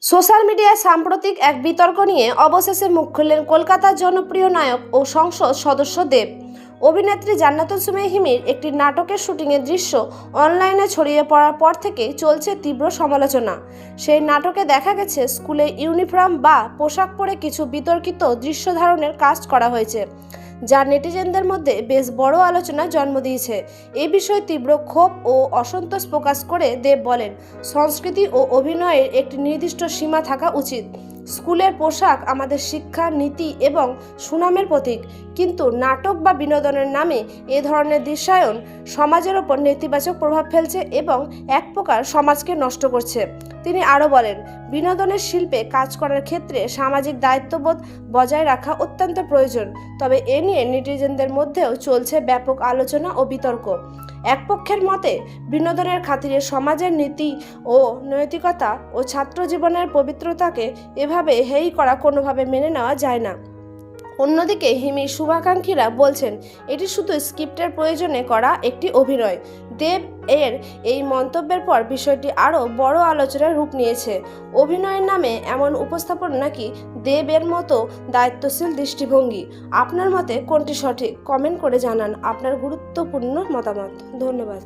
Social মিডিয়ায় সাম্প্রতিক এক বিতর্ক নিয়ে অবশেষে মুখ খুললেন কলকাতার জনপ্রিয় নায়ক ও সংসদ সদস্য দেব। অভিনেত্রী জান্নাতুল সুমাইয়া হিমির একটি নাটকের শুটিংয়ের দৃশ্য অনলাইনে ছড়িয়ে পড়ার পর থেকেই চলছে তীব্র সমালোচনা। সেই নাটকে দেখা গেছে স্কুলে ইউনিফর্ম বা পোশাক পরে কিছু বিতর্কিত দৃশ্য ধারণের কাজ করা হয়েছে, যা নেটিজেনদের মধ্যে বেশ বড় আলোচনার জন্ম দিয়েছে। এই বিষয়ে তীব্র ক্ষোভ ও অসন্তোষ প্রকাশ করে দেব বলেন, সংস্কৃতি ও অভিনয়ের একটি নির্দিষ্ট সীমা থাকা উচিত। স্কুলের পোশাক আমাদের শিক্ষা, নীতি এবং সুনামের প্রতীক, কিন্তু নাটক বা বিনোদনের নামে এ ধরনের দৃশ্যায়ন সমাজের ওপর নেতিবাচক প্রভাব ফেলছে এবং এক প্রকার সমাজকে নষ্ট করছে। তিনি আরও বলেন, বিনোদনের শিল্পে কাজ করার ক্ষেত্রে সামাজিক দায়িত্ববোধ বজায় রাখা অত্যন্ত প্রয়োজন। তবে এ নিয়ে নেটিজেনদের মধ্যেও চলছে ব্যাপক আলোচনা ও বিতর্ক। এক পক্ষের মতে, বিনোদনের খাতিরে সমাজের নীতি ও নৈতিকতা ও ছাত্র জীবনের পবিত্রতাকে এভাবে হেয় করা কোনোভাবে মেনে নেওয়া যায় না। অন্যদিকে হিমির শুভাকাঙ্ক্ষীরা বলছেন, এটি শুধু স্ক্রিপ্টের প্রয়োজনে করা একটি অভিনয়। দেব এর এই মন্তব্যের পর বিষয়টি আরও বড় আলোচনার রূপ নিয়েছে। অভিনয়ের নামে এমন উপস্থাপন নাকি দেবের মতো দায়িত্বশীল দৃষ্টিভঙ্গি? আপনার মতে কোনটি সঠিক? কমেন্ট করে জানান আপনার গুরুত্বপূর্ণ মতামত। ধন্যবাদ।